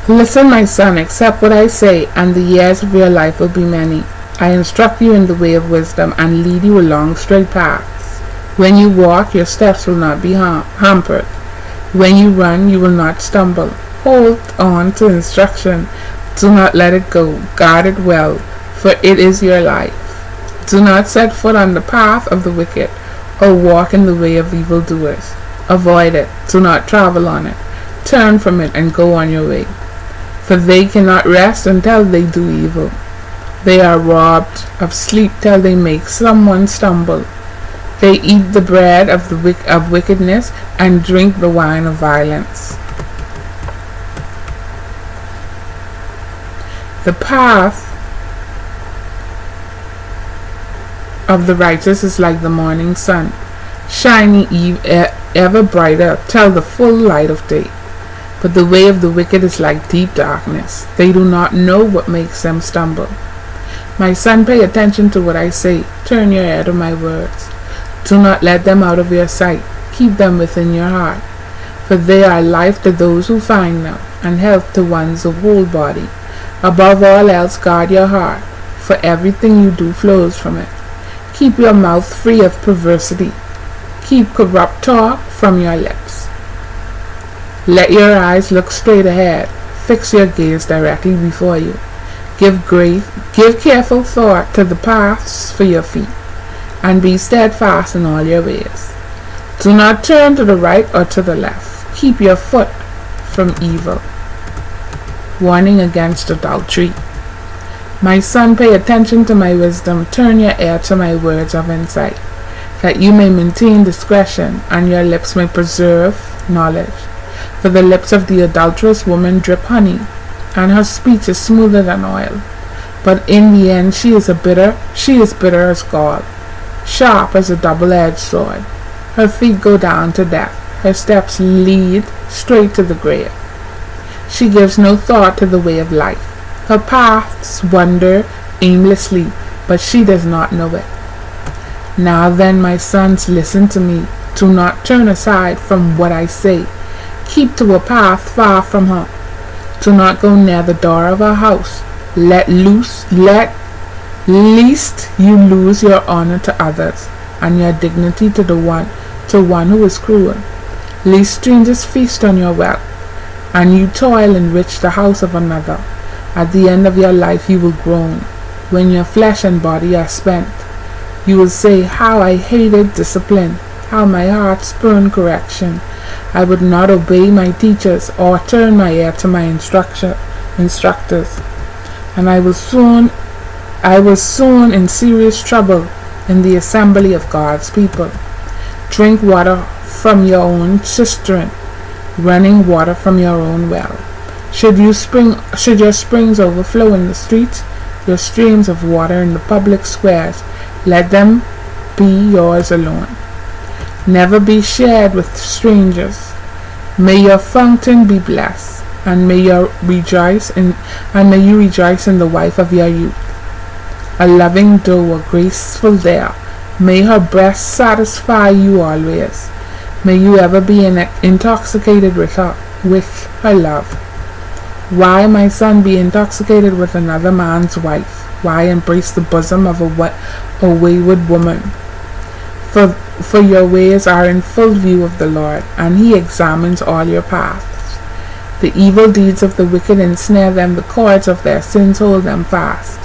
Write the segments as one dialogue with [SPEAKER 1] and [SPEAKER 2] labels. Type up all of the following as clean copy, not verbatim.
[SPEAKER 1] Listen, my son, accept what I say, and the years of your life will be many. I instruct you in the way of wisdom and lead you along straight paths. When you walk, your steps will not be hampered. When you run, you will not stumble. Hold on to instruction. Do not let it go. Guard it well, for it is your life. Do not set foot on the path of the wicked, or walk in the way of evildoers. Avoid it. Do not travel on it. Turn from it and go on your way. For they cannot rest until they do evil. They are robbed of sleep till they make someone stumble. They eat the bread of wickedness and drink the wine of violence. The path of the righteous is like the morning sun, shining ever brighter till the full light of day. But the way of the wicked is like deep darkness. They do not know what makes them stumble. My son, pay attention to what I say. Turn your ear to my words. Do not let them out of your sight. Keep them within your heart. For they are life to those who find them, and health to one's whole body. Above all else, guard your heart, for everything you do flows from it. Keep your mouth free of perversity. Keep corrupt talk from your lips. Let your eyes look straight ahead. Fix your gaze directly before you. Give careful thought to the paths for your feet, and be steadfast in all your ways. Do not turn to the right or to the left. Keep your foot from evil. Warning against adultery. My son, pay attention to my wisdom. Turn your ear to my words of insight, that you may maintain discretion, and your lips may preserve knowledge. For the lips of the adulterous woman drip honey, and her speech is smoother than oil. But in the end she is bitter as gall, sharp as a double-edged sword. Her feet go down to death. Her steps lead straight to the grave. She gives no thought to the way of life. Her paths wander aimlessly, but she does not know it. Now then, my sons, listen to me. Do not turn aside from what I say. Keep to a path far from her. Do not go near the door of her house. Lest you lose your honor to others, and your dignity to one who is cruel. Lest strangers feast on your wealth, and you toil and enrich the house of another. At the end of your life you will groan, when your flesh and body are spent. You will say, how I hated discipline, how my heart spurned correction. I would not obey my teachers or turn my ear to my instructors. And I was soon in serious trouble in the assembly of God's people. Drink water from your own cistern, running water from your own well. Should your springs overflow in the streets, your streams of water in the public squares, let them be yours alone. Never be shared with strangers. May your fountain be blessed, and may you rejoice in the wife of your youth. A loving doe, a graceful deer, may her breast satisfy you always. May you ever be intoxicated with her love. Why, my son, be intoxicated with another man's wife? Why embrace the bosom of a wayward woman? For your ways are in full view of the Lord, and he examines all your paths. The evil deeds of the wicked ensnare them, the cords of their sins hold them fast.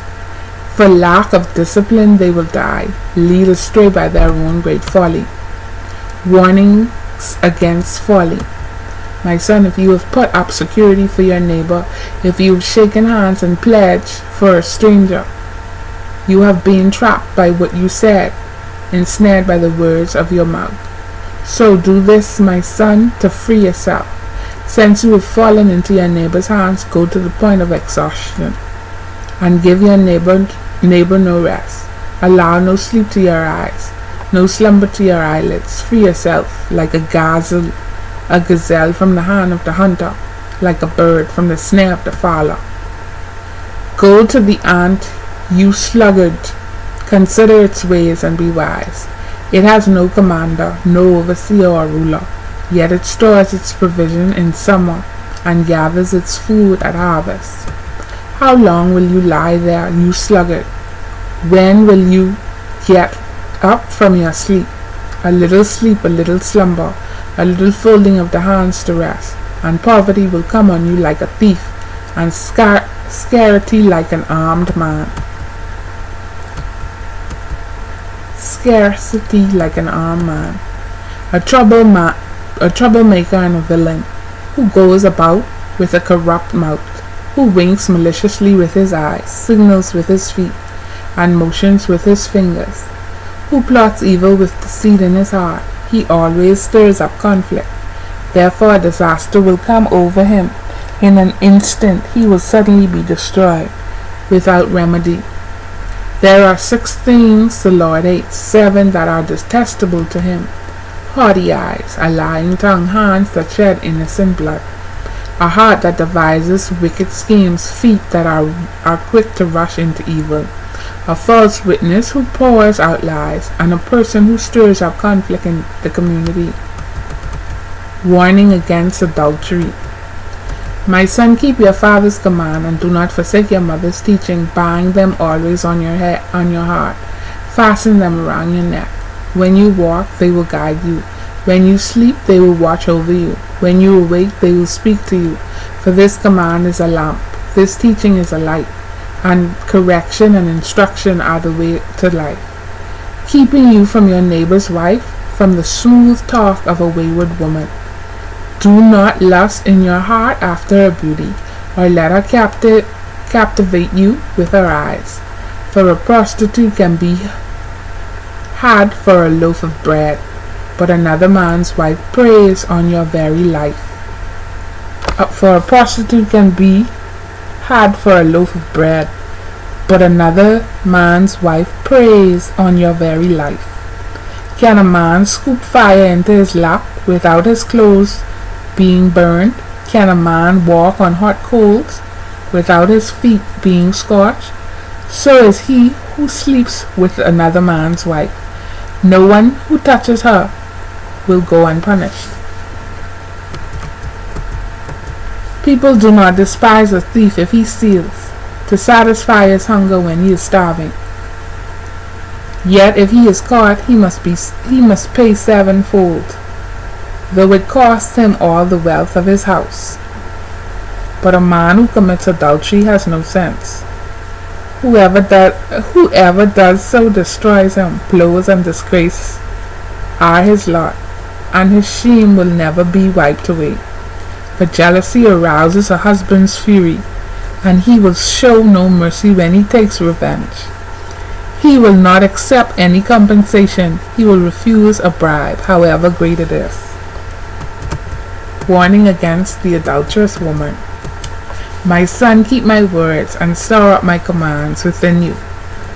[SPEAKER 1] For lack of discipline they will die, lead astray by their own great folly. Warnings against folly. My son, if you have put up security for your neighbor, if you have shaken hands and pledged for a stranger, you have been trapped by what you said, ensnared by the words of your mouth. So do this, my son, to free yourself. Since you have fallen into your neighbor's hands, go to the point of exhaustion, and give your neighbor no rest. Allow no sleep to your eyes, no slumber to your eyelids. Free yourself like a gazelle from the hand of the hunter, like a bird from the snare of the fowler. Go to the ant, you sluggard. Consider its ways and be wise. It has no commander, no overseer or ruler, yet it stores its provision in summer and gathers its food at harvest. How long will you lie there, you sluggard? When will you get up from your sleep? A little sleep, a little slumber, a little folding of the hands to rest, and poverty will come on you like a thief, and scarcity like an armed man. Scarcity like an armed man. A troublemaker and a villain, who goes about with a corrupt mouth, who winks maliciously with his eyes, signals with his feet, and motions with his fingers, who plots evil with deceit in his heart. He always stirs up conflict. Therefore a disaster will come over him. In an instant he will suddenly be destroyed, without remedy. There are 6 things the Lord hates, 7 that are detestable to him: haughty eyes, a lying tongue, hands that shed innocent blood, a heart that devises wicked schemes, feet that are quick to rush into evil, a false witness who pours out lies, and a person who stirs up conflict in the community. Warning against adultery. My son, keep your father's command, and do not forsake your mother's teaching. Bind them always on your head, on your heart. Fasten them around your neck. When you walk, they will guide you. When you sleep, they will watch over you. When you awake, they will speak to you. For this command is a lamp, this teaching is a light, and correction and instruction are the way to life, keeping you from your neighbor's wife, from the smooth talk of a wayward woman. Do not lust in your heart after her beauty, or let her captivate you with her eyes. For a prostitute can be had for a loaf of bread, but another man's wife preys on your very life. For a prostitute can be had for a loaf of bread, but another man's wife preys on your very life. Can a man scoop fire into his lap without his clothes being burned? Can a man walk on hot coals without his feet being scorched? So is he who sleeps with another man's wife. No one who touches her will go unpunished. People do not despise a thief if he steals, to satisfy his hunger when he is starving. Yet if he is caught, he must pay 7-fold, though it costs him all the wealth of his house. But a man who commits adultery has no sense. Whoever does so destroys him. Blows and disgrace are his lot, and his shame will never be wiped away. For jealousy arouses a husband's fury, and he will show no mercy when he takes revenge. He will not accept any compensation. He will refuse a bribe, however great it is. Warning against the adulterous woman. My son, keep my words and store up my commands within you.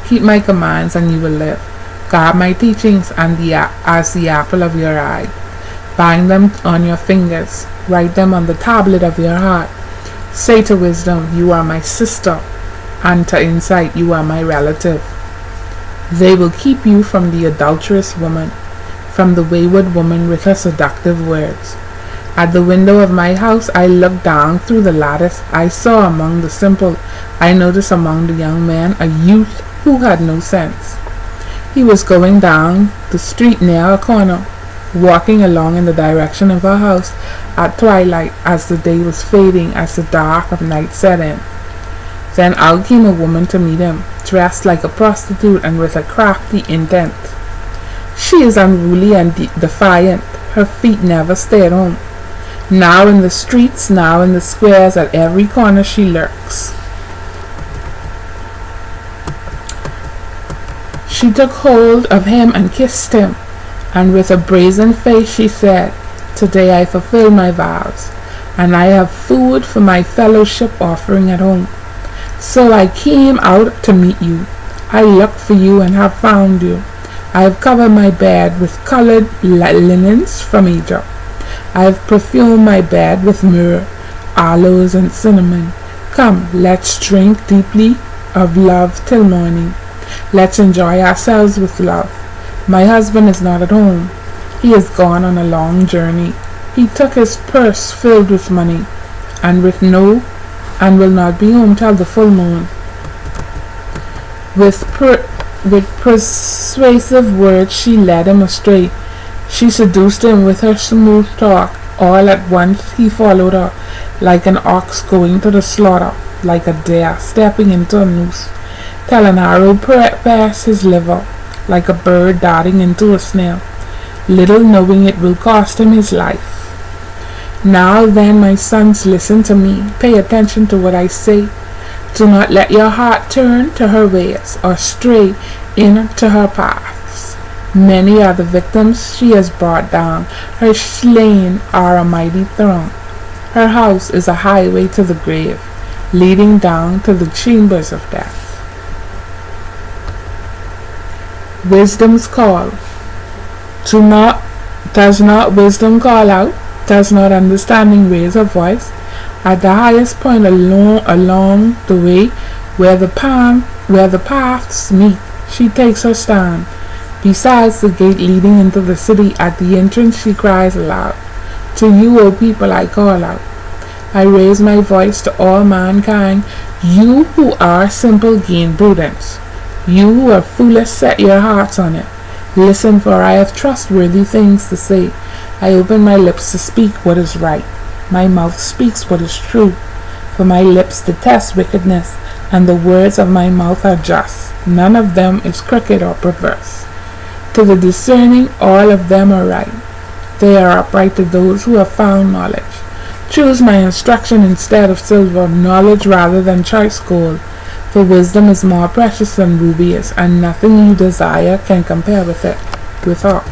[SPEAKER 1] Keep my commands and you will live. Guard my teachings as the apple of your eye. Bind them on your fingers. Write them on the tablet of your heart. Say to wisdom, you are my sister, and to insight, you are my relative. They will keep you from the adulterous woman, from the wayward woman with her seductive words. At the window of my house I looked down through the lattice. I saw among the simple, I noticed among the young men, a youth who had no sense. He was going down the street near a corner, walking along in the direction of our house at twilight, as the day was fading, as the dark of night set in. Then out came a woman to meet him, dressed like a prostitute and with a crafty intent. She is unruly and defiant. Her feet never stay at home. Now in the streets, now in the squares, at every corner she lurks. She took hold of him and kissed him, and with a brazen face she said, Today I fulfill my vows, and I have food for my fellowship offering at home. So I came out to meet you. I looked for you and have found you. I have covered my bed with colored linens from Egypt. I have perfumed my bed with myrrh, aloes, and cinnamon. Come, let's drink deeply of love till morning. Let's enjoy ourselves with love. My husband is not at home. He is gone on a long journey. He took his purse filled with money. and will not be home till the full moon. With persuasive words she led him astray. She seduced him with her smooth talk. All at once he followed her, like an ox going to the slaughter, like a deer stepping into a noose, till an arrow pierced his liver, like a bird darting into a snare, little knowing it will cost him his life. Now then, my sons, listen to me. Pay attention to what I say. Do not let your heart turn to her ways or stray into her paths. Many are the victims she has brought down. Her slain are a mighty throng. Her house is a highway to the grave, leading down to the chambers of death. Wisdom's call. Does not wisdom call out? Does not understanding raise her voice? At the highest point along the way, where the paths meet, she takes her stand. Besides the gate leading into the city, at the entrance she cries aloud, "To you, O people, I call out. I raise my voice to all mankind. You who are simple, gain prudence. You who are foolish, set your hearts on it. Listen, for I have trustworthy things to say. I open my lips to speak what is right. My mouth speaks what is true. For my lips detest wickedness, and the words of my mouth are just. None of them is crooked or perverse. To the discerning, all of them are right. They are upright to those who have found knowledge. Choose my instruction instead of silver, knowledge rather than choice gold. For wisdom is more precious than rubies, and nothing you desire can compare with her.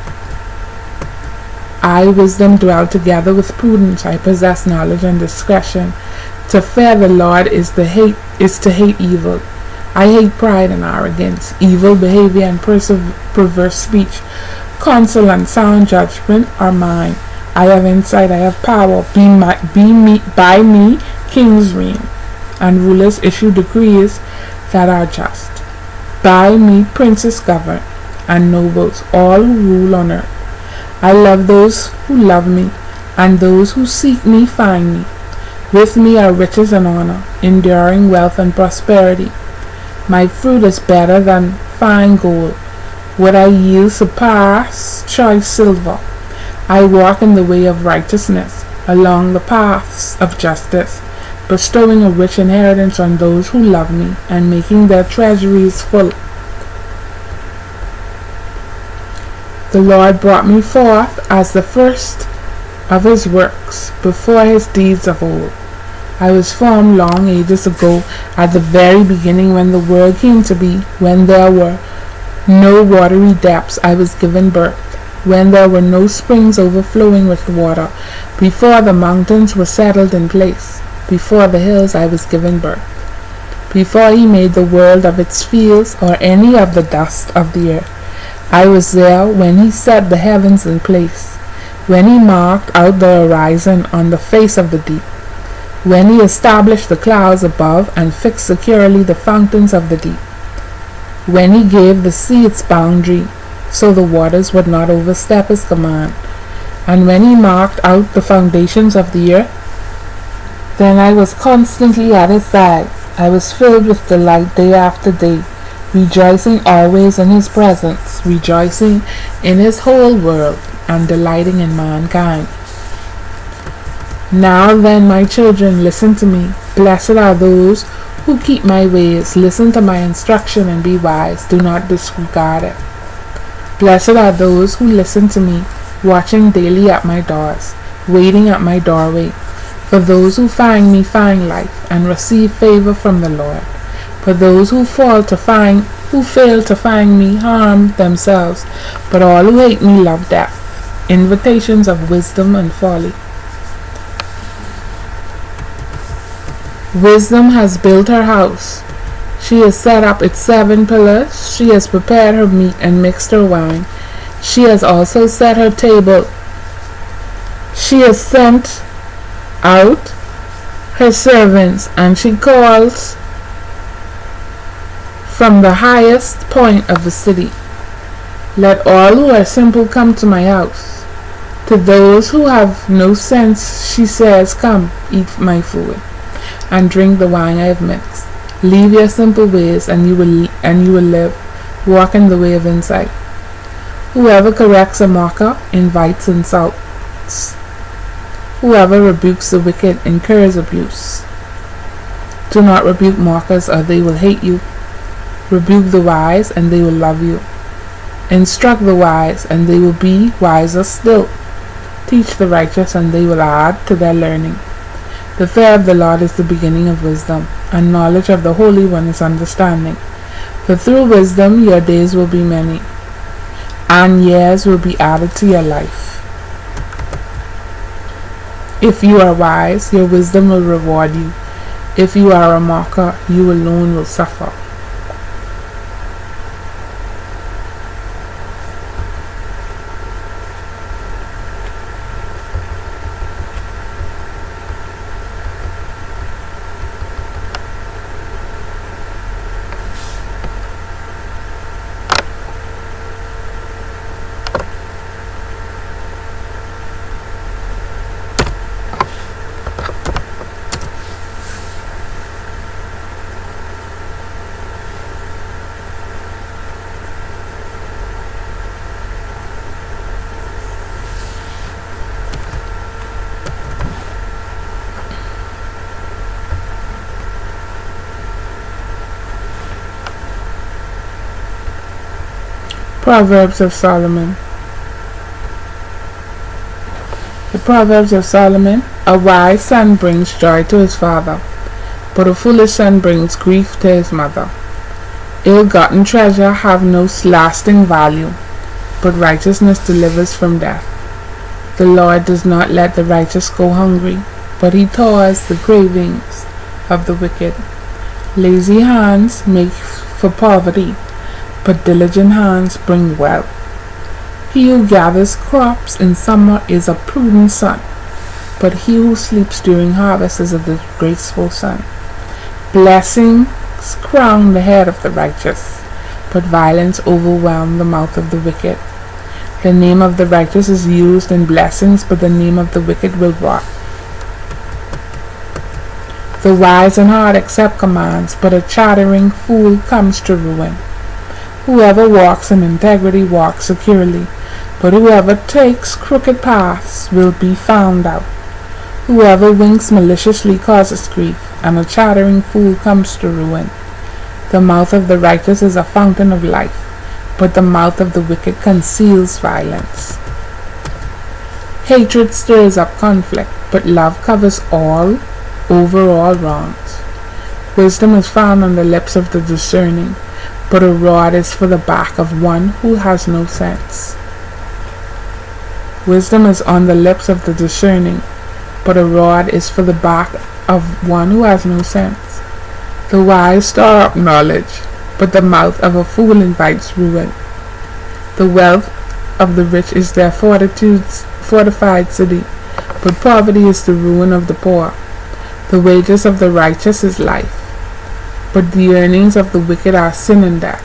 [SPEAKER 1] I, wisdom, dwell together with prudence. I possess knowledge and discretion. To fear the Lord is to hate evil. I hate pride and arrogance, evil behavior and perverse speech. Counsel and sound judgment are mine. I have insight, I have power. By me kings reign, and rulers issue decrees that are just. By me princes govern, and nobles, all who rule on earth. I love those who love me, and those who seek me find me. With me are riches and honor, enduring wealth and prosperity. My fruit is better than fine gold. What I yield surpass choice silver. I walk in the way of righteousness, along the paths of justice, bestowing a rich inheritance on those who love me, and making their treasuries full. The Lord brought me forth as the first of his works, before his deeds of old. I was formed long ages ago, at the very beginning, when the world came to be, when there were no watery depths, I was given birth, when there were no springs overflowing with water, before the mountains were settled in place, before the hills I was given birth, before he made the world of its fields, or any of the dust of the earth. I was there when he set the heavens in place, when he marked out the horizon on the face of the deep, when he established the clouds above and fixed securely the fountains of the deep, when he gave the sea its boundary, so the waters would not overstep his command, and when he marked out the foundations of the earth, then I was constantly at his side. I was filled with delight day after day, rejoicing always in his presence, rejoicing in his whole world, and delighting in mankind. Now then, my children, listen to me. Blessed are those who keep my ways. Listen to my instruction and be wise. Do not disregard it. Blessed are those who listen to me, watching daily at my doors, waiting at my doorway. For those who find me find life, and receive favor from the Lord. For those who fail to find me harm themselves, but all who hate me love death. Invitations of wisdom and folly. Wisdom has built her house. She has set up its 7 pillars. She has prepared her meat and mixed her wine. She has also set her table. She has sent out her servants, and she calls from the highest point of the city. Let all who are simple come to my house. To those who have no sense, she says, "Come, eat my food, and drink the wine I have mixed. Leave your simple ways, and you will live. Walk in the way of insight." Whoever corrects a mocker invites insults. Whoever rebukes the wicked incurs abuse. Do not rebuke mockers, or they will hate you. Rebuke the wise, and they will love you. Instruct the wise, and they will be wiser still. Teach the righteous, and they will add to their learning. The fear of the Lord is the beginning of wisdom, and knowledge of the Holy One is understanding. For through wisdom your days will be many, and years will be added to your life. If you are wise, your wisdom will reward you. If you are a mocker, you alone will suffer. Proverbs of Solomon. The Proverbs of Solomon. A wise son brings joy to his father, but a foolish son brings grief to his mother. Ill-gotten treasure have no lasting value, but righteousness delivers from death. The Lord does not let the righteous go hungry, but he thaws the cravings of the wicked. Lazy hands make for poverty, but diligent hands bring wealth. He who gathers crops in summer is a prudent son, but he who sleeps during harvest is a disgraceful son. Blessings crown the head of the righteous, but violence overwhelms the mouth of the wicked. The name of the righteous is used in blessings, but the name of the wicked will rot. The wise in heart accept commands, but a chattering fool comes to ruin. Whoever walks in integrity walks securely, but whoever takes crooked paths will be found out. Whoever winks maliciously causes grief, and a chattering fool comes to ruin. The mouth of the righteous is a fountain of life, but the mouth of the wicked conceals violence. Hatred stirs up conflict, but love covers all wrongs. Wisdom is found on the lips of the discerning, but a rod is for the back of one who has no sense. Wisdom is on the lips of the discerning, but a rod is for the back of one who has no sense. The wise store up knowledge, but the mouth of a fool invites ruin. The wealth of the rich is their fortified city, but poverty is the ruin of the poor. The wages of the righteous is life, but the earnings of the wicked are sin and death.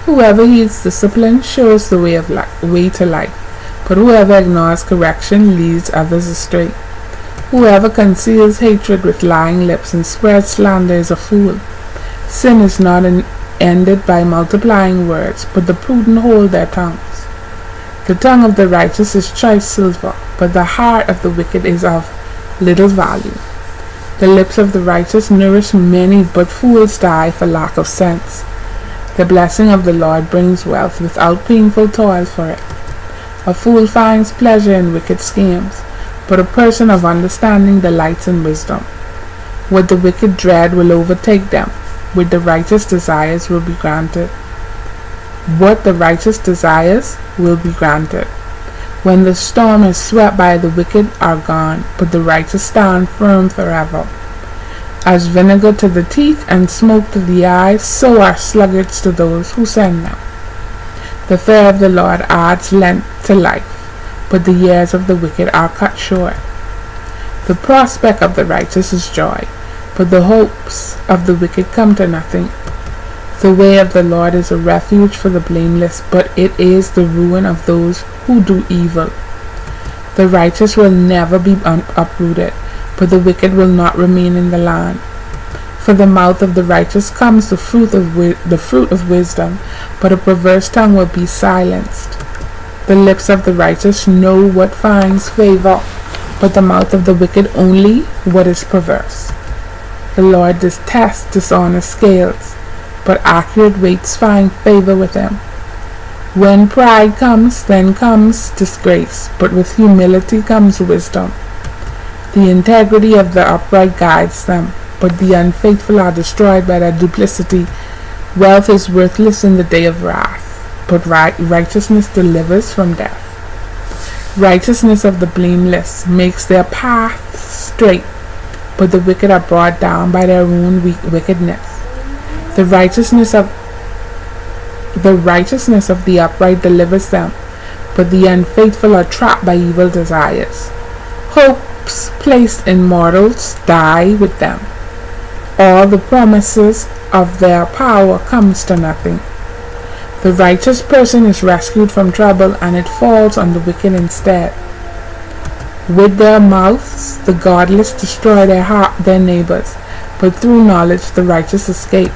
[SPEAKER 1] Whoever heeds discipline shows the way to life, but whoever ignores correction leads others astray. Whoever conceals hatred with lying lips and spreads slander is a fool. Sin is not ended by multiplying words, but the prudent hold their tongues. The tongue of the righteous is choice silver, but the heart of the wicked is of little value. The lips of the righteous nourish many, but fools die for lack of sense. The blessing of the Lord brings wealth without painful toil for it. A fool finds pleasure in wicked schemes, but a person of understanding delights in wisdom. What the wicked dread will overtake them, what the righteous desires will be granted. What the righteous desires will be granted. When the storm is swept by, the wicked are gone, but the righteous stand firm forever. As vinegar to the teeth and smoke to the eyes, so are sluggards to those who send them. The fear of the Lord adds length to life, but the years of the wicked are cut short. The prospect of the righteous is joy, but the hopes of the wicked come to nothing. The way of the Lord is a refuge for the blameless, but it is the ruin of those who do evil. The righteous will never be uprooted, but the wicked will not remain in the land. For the mouth of the righteous comes the fruit of wisdom, but a perverse tongue will be silenced. The lips of the righteous know what finds favor, but the mouth of the wicked only what is perverse. The Lord detests dishonest scales, but accurate weights find favor with him. When pride comes, then comes disgrace, but with humility comes wisdom. The integrity of the upright guides them, but the unfaithful are destroyed by their duplicity. Wealth is worthless in the day of wrath, but righteousness delivers from death. Righteousness of the blameless makes their path straight, but the wicked are brought down by their own wickedness. The righteousness of the upright delivers them, but the unfaithful are trapped by evil desires. Hopes placed in mortals die with them. All the promises of their power comes to nothing. The righteous person is rescued from trouble, and it falls on the wicked instead. With their mouths the godless destroy their neighbors, but through knowledge the righteous escape.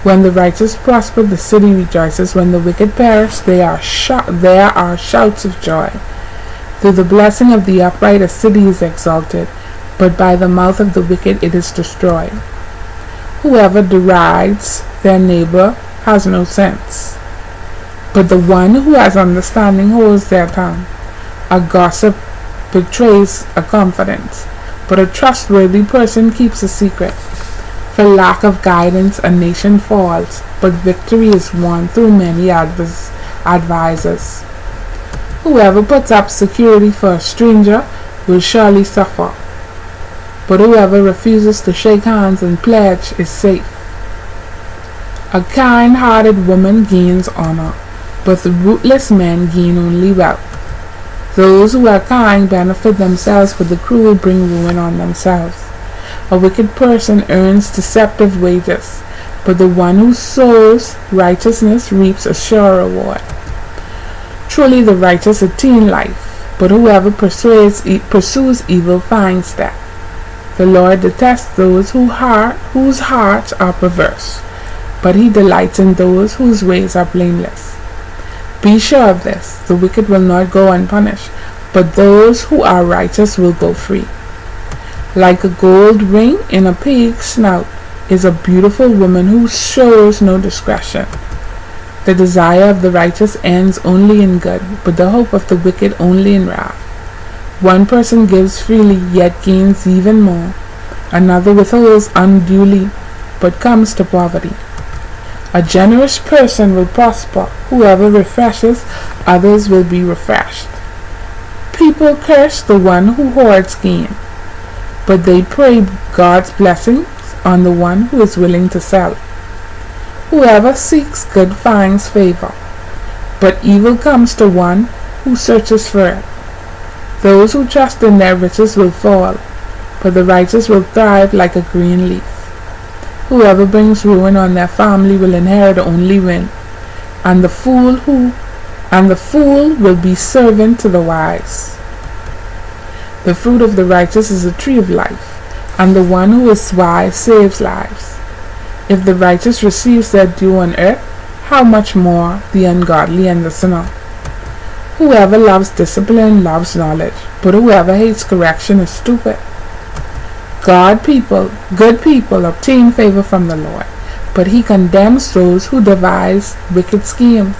[SPEAKER 1] When the righteous prosper, the city rejoices. When the wicked perish, there are shouts of joy. Through the blessing of the upright a city is exalted, but by the mouth of the wicked it is destroyed. Whoever derides their neighbor has no sense, but the one who has understanding holds their tongue. A gossip betrays a confidence, but a trustworthy person keeps a secret. For lack of guidance a nation falls, but victory is won through many advisers. Whoever puts up security for a stranger will surely suffer, but whoever refuses to shake hands and pledge is safe. A kind-hearted woman gains honor, but the ruthless men gain only wealth. Those who are kind benefit themselves, but the cruel bring ruin on themselves. A wicked person earns deceptive wages, but the one who sows righteousness reaps a sure reward. Truly the righteous attain life, but whoever pursues evil finds death. The Lord detests those whose hearts are perverse, but he delights in those whose ways are blameless. Be sure of this, the wicked will not go unpunished, but those who are righteous will go free. Like a gold ring in a pig's snout is a beautiful woman who shows no discretion. The desire of the righteous ends only in good, but the hope of the wicked only in wrath. One person gives freely, yet gains even more. Another withholds unduly, but comes to poverty. A generous person will prosper. Whoever refreshes others will be refreshed. People curse the one who hoards gain, but they pray God's blessings on the one who is willing to sell. Whoever seeks good finds favor, but evil comes to one who searches for it. Those who trust in their riches will fall, but the righteous will thrive like a green leaf. Whoever brings ruin on their family will inherit only ruin, and the fool will be servant to the wise. The fruit of the righteous is a tree of life, and the one who is wise saves lives. If the righteous receives their due on earth, how much more the ungodly and the sinner? Whoever loves discipline loves knowledge, but whoever hates correction is stupid. Good people obtain favor from the Lord, but he condemns those who devise wicked schemes.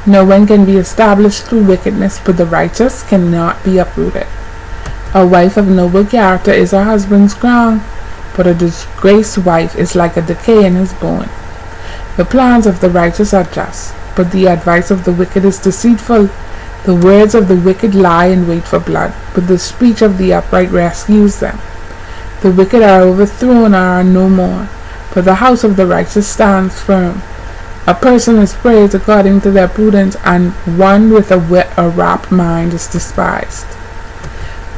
[SPEAKER 1] No one can be established through wickedness, but the righteous cannot be uprooted. A wife of noble character is her husband's crown, but a disgraced wife is like a decay in his bone. The plans of the righteous are just, but the advice of the wicked is deceitful. The words of the wicked lie in wait for blood, but the speech of the upright rescues them. The wicked are overthrown and are no more, but the house of the righteous stands firm. A person is praised according to their prudence, and one with a rapt mind is despised.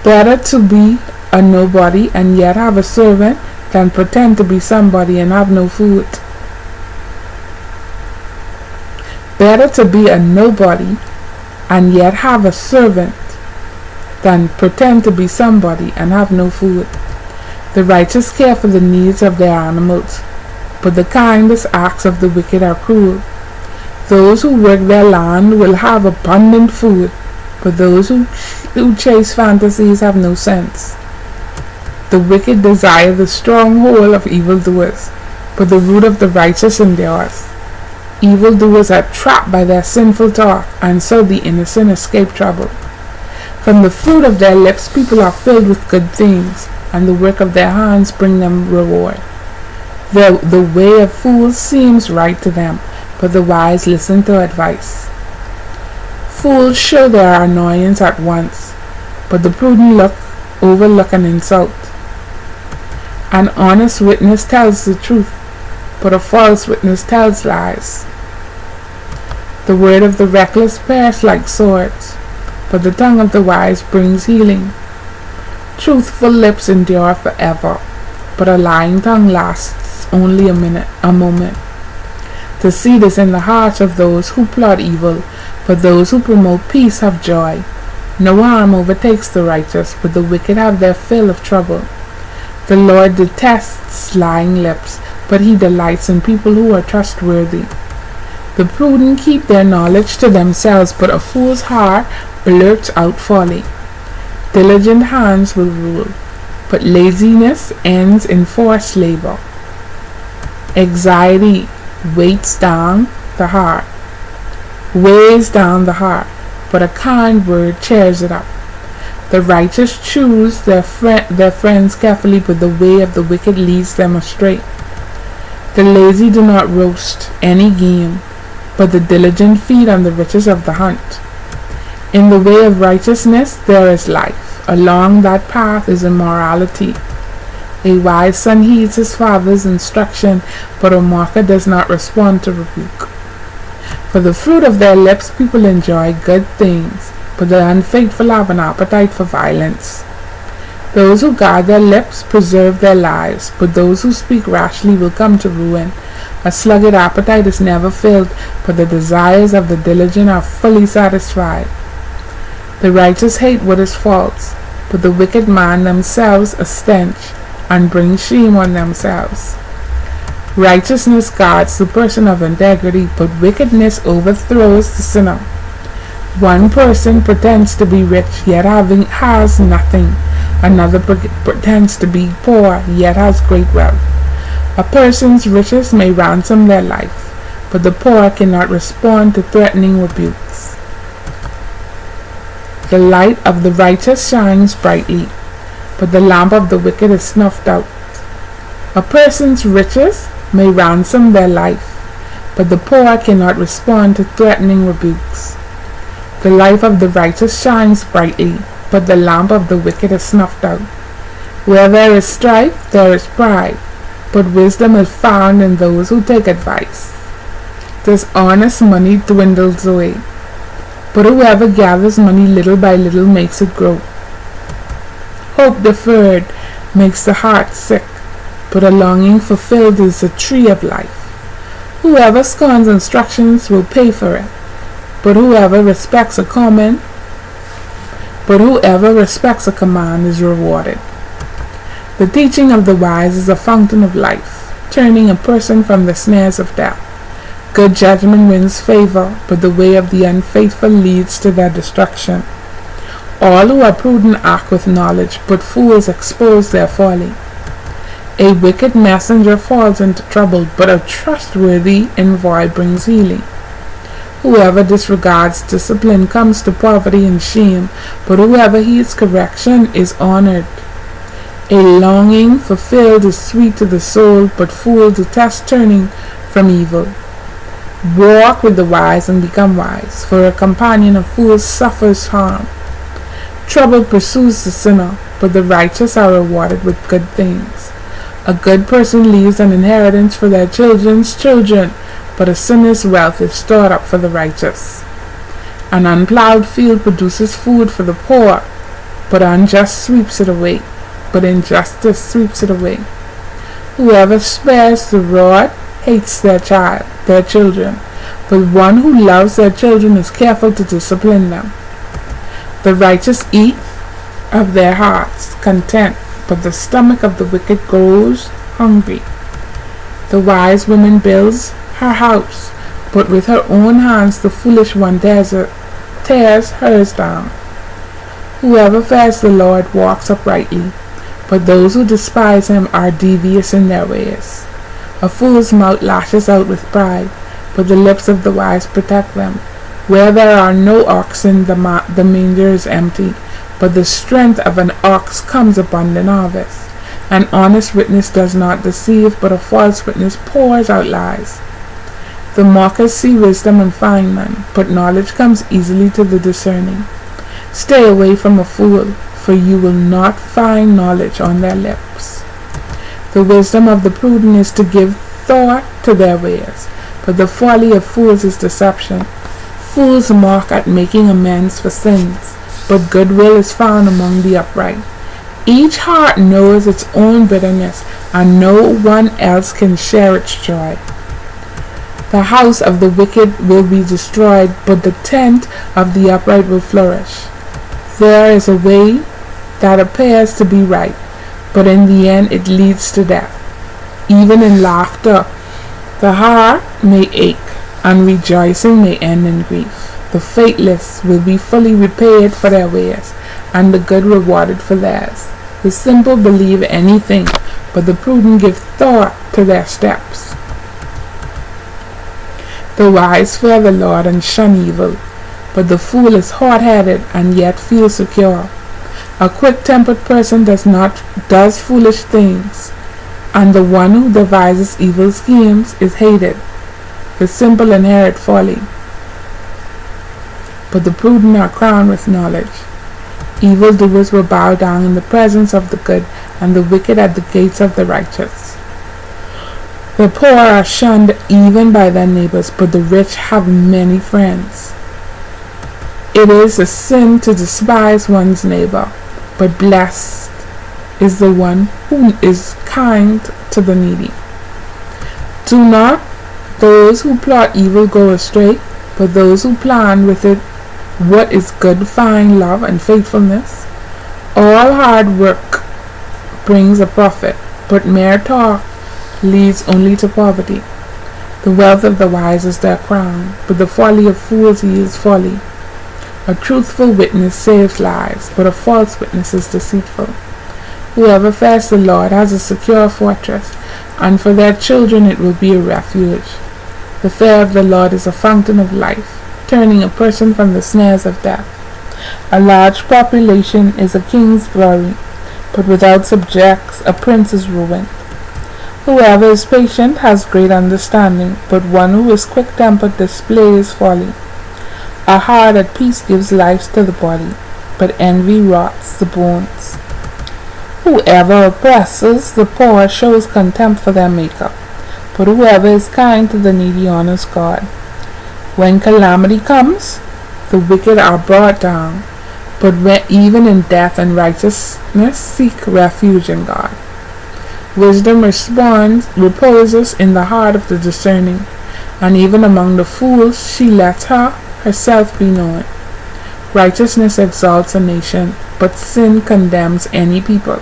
[SPEAKER 1] Better to be a nobody and yet have a servant than pretend to be somebody and have no food. Better to be a nobody and yet have a servant than pretend to be somebody and have no food. The righteous care for the needs of their animals, but the kindest acts of the wicked are cruel. Those who work their land will have abundant food, but those who chase fantasies have no sense. The wicked desire the stronghold of evildoers, but the root of the righteous endures. Evildoers are trapped by their sinful talk, and so the innocent escape trouble. From the fruit of their lips people are filled with good things, and the work of their hands bring them reward. The way of fools seems right to them, but the wise listen to advice. Fools show their annoyance at once, but the prudent overlook an insult. An honest witness tells the truth, but a false witness tells lies. The word of the reckless pierces like swords, but the tongue of the wise brings healing. Truthful lips endure forever, but a lying tongue lasts only a moment. Deceit is in the hearts of those who plot evil, but those who promote peace have joy. No harm overtakes the righteous, but the wicked have their fill of trouble. The Lord detests lying lips, but he delights in people who are trustworthy. The prudent keep their knowledge to themselves, but a fool's heart blurts out folly. Diligent hands will rule, but laziness ends in forced labor. Anxiety weighs down the heart, but a kind word cheers it up. The righteous choose their friends carefully, but the way of the wicked leads them astray. The lazy do not roast any game, but the diligent feed on the riches of the hunt. In the way of righteousness there is life. Along that path is immorality. A wise son heeds his father's instruction, but a mocker does not respond to rebuke. For the fruit of their lips people enjoy good things, but the unfaithful have an appetite for violence. Those who guard their lips preserve their lives, but those who speak rashly will come to ruin. A sluggard appetite is never filled, but the desires of the diligent are fully satisfied. The righteous hate what is false, but the wicked man themselves a stench, and bring shame on themselves. Righteousness guards the person of integrity, but wickedness overthrows the sinner. One person pretends to be rich, yet has nothing. Another pretends to be poor, yet has great wealth. A person's riches may ransom their life, but the poor cannot respond to threatening rebukes. The light of the righteous shines brightly, but the lamp of the wicked is snuffed out. A person's riches may ransom their life, but the poor cannot respond to threatening rebukes. The life of the righteous shines brightly, but the lamp of the wicked is snuffed out. Where there is strife, there is pride, but wisdom is found in those who take advice. Dishonest money dwindles away, but whoever gathers money little by little makes it grow. Hope deferred makes the heart sick, but a longing fulfilled is the tree of life. Whoever scorns instructions will pay for it, but whoever respects a command is rewarded. The teaching of the wise is a fountain of life, turning a person from the snares of death. Good judgment wins favor, but the way of the unfaithful leads to their destruction. All who are prudent act with knowledge, but fools expose their folly. A wicked messenger falls into trouble, but a trustworthy envoy brings healing. Whoever disregards discipline comes to poverty and shame, but whoever heeds correction is honored. A longing fulfilled is sweet to the soul, but fools detest turning from evil. Walk with the wise and become wise, for a companion of fools suffers harm. Trouble pursues the sinner, but the righteous are rewarded with good things. A good person leaves an inheritance for their children's children, but a sinner's wealth is stored up for the righteous. An unplowed field produces food for the poor, but injustice sweeps it away. Whoever spares the rod hates their children, but one who loves their children is careful to discipline them. The righteous eat of their hearts content, but the stomach of the wicked grows hungry. The wise woman builds her house, but with her own hands the foolish one tears hers down. Whoever fears the Lord walks uprightly, but those who despise him are devious in their ways. A fool's mouth lashes out with pride, but the lips of the wise protect them. Where there are no oxen, the manger is empty, but the strength of an ox comes abundant harvest. An honest witness does not deceive, but a false witness pours out lies. The mockers see wisdom and find none, but knowledge comes easily to the discerning. Stay away from a fool, for you will not find knowledge on their lips. The wisdom of the prudent is to give thought to their ways, but the folly of fools is deception. Fools mock at making amends for sins, but goodwill is found among the upright. Each heart knows its own bitterness, and no one else can share its joy. The house of the wicked will be destroyed, but the tent of the upright will flourish. There is a way that appears to be right, but in the end it leads to death. Even in laughter, the heart may ache, and rejoicing may end in grief. The faithless will be fully repaid for their ways, and the good rewarded for theirs. The simple believe anything, but the prudent give thought to their steps. The wise fear the Lord and shun evil, but the fool is hot-headed and yet feels secure. A quick-tempered person does foolish things, and the one who devises evil schemes is hated. The simple inherit folly, but the prudent are crowned with knowledge. Evildoers will bow down in the presence of the good, and the wicked at the gates of the righteous. The poor are shunned even by their neighbors, but the rich have many friends. It is a sin to despise one's neighbor, but blessed is the one who is kind to the needy. Do not those who plot evil go astray, but those who plan with it what is good find love and faithfulness. All hard work brings a profit, but mere talk leads only to poverty. The wealth of the wise is their crown, but the folly of fools yields folly. A truthful witness saves lives, but a false witness is deceitful. Whoever fears the Lord has a secure fortress, and for their children it will be a refuge. The fear of the Lord is a fountain of life, turning a person from the snares of death. A large population is a king's glory, but without subjects a prince is ruined. Whoever is patient has great understanding, but one who is quick-tempered displays folly. A heart at peace gives life to the body, but envy rots the bones. Whoever oppresses the poor shows contempt for their Maker, but whoever is kind to the needy honors God. When calamity comes, the wicked are brought down, but even in death and righteousness seek refuge in God. Wisdom reposes in the heart of the discerning, and even among the fools she lets herself be known. Righteousness exalts a nation, but sin condemns any people.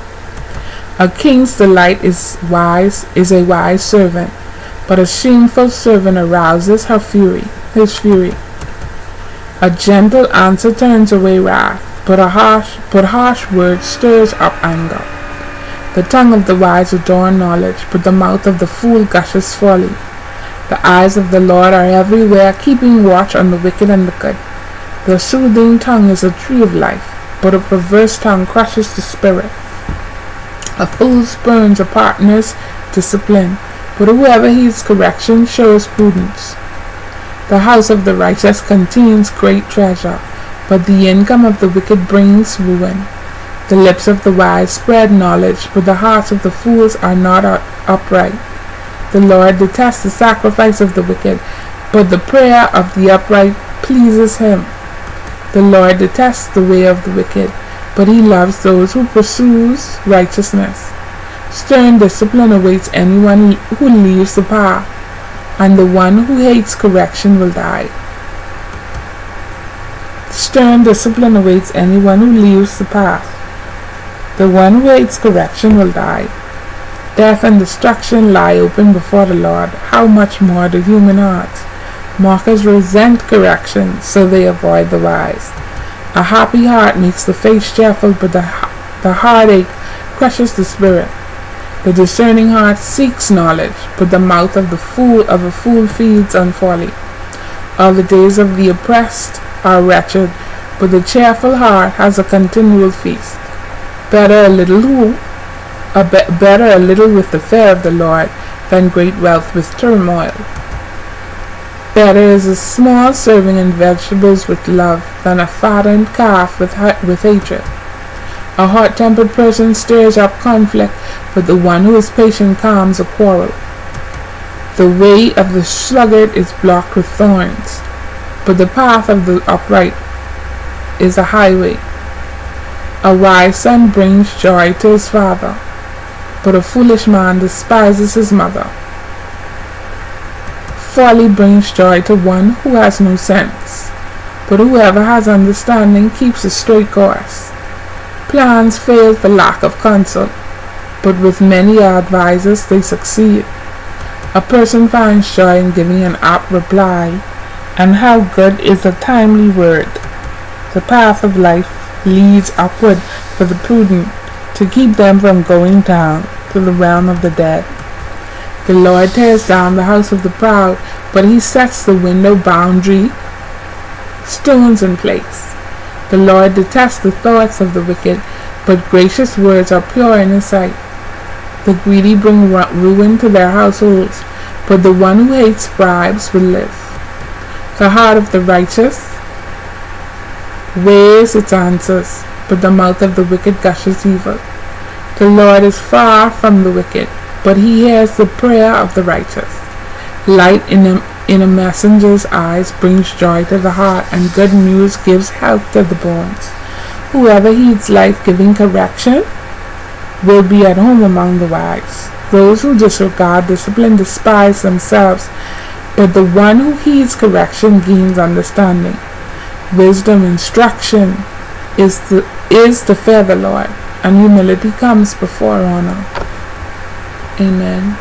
[SPEAKER 1] A king's delight is a wise servant, but a shameful servant arouses his fury. A gentle answer turns away wrath, but harsh words stirs up anger. The tongue of the wise adorns knowledge, but the mouth of the fool gushes folly. The eyes of the Lord are everywhere, keeping watch on the wicked and the good. The soothing tongue is a tree of life, but a perverse tongue crushes the spirit. A fool spurns a partner's discipline, but whoever heeds correction shows prudence. The house of the righteous contains great treasure, but the income of the wicked brings ruin. The lips of the wise spread knowledge, but the hearts of the fools are not upright. The Lord detests the sacrifice of the wicked, but the prayer of the upright pleases him. The Lord detests the way of the wicked, but he loves those who pursue righteousness. Stern discipline awaits anyone who leaves the path, and the one who hates correction will die. Stern discipline awaits anyone who leaves the path, The one who hates correction will die. Death and destruction lie open before the Lord. How much more the human hearts? Mockers resent correction, so they avoid the wise. A happy heart makes the face cheerful, but the heartache crushes the spirit. The discerning heart seeks knowledge, but the mouth of a fool feeds on folly. All the days of the oppressed are wretched, but the cheerful heart has a continual feast. Better a little with the fear of the Lord than great wealth with turmoil. Better is a small serving in vegetables with love than a fattened calf with hatred. A hot-tempered person stirs up conflict, but the one who is patient calms a quarrel. The way of the sluggard is blocked with thorns, but the path of the upright is a highway. A wise son brings joy to his father, but a foolish man despises his mother. Folly brings joy to one who has no sense, but whoever has understanding keeps a straight course. Plans fail for lack of counsel, but with many advisers they succeed. A person finds joy in giving an apt reply, and how good is a timely word. The path of life leads upward for the prudent, to keep them from going down to the realm of the dead. The Lord tears down the house of the proud, but he sets the window boundary stones in place. The Lord detests the thoughts of the wicked, but gracious words are pure in his sight. The greedy bring ruin to their households, but the one who hates bribes will live. The heart of the righteous weighs its answers, but the mouth of the wicked gushes evil. The Lord is far from the wicked, but he hears the prayer of the righteous. Light in a messenger's eyes brings joy to the heart, and good news gives health to the bones. Whoever heeds life-giving correction will be at home among the wise. Those who disregard discipline despise themselves, but the one who heeds correction gains understanding. Wisdom, instruction is to fear the Lord, and humility comes before honor. Amen.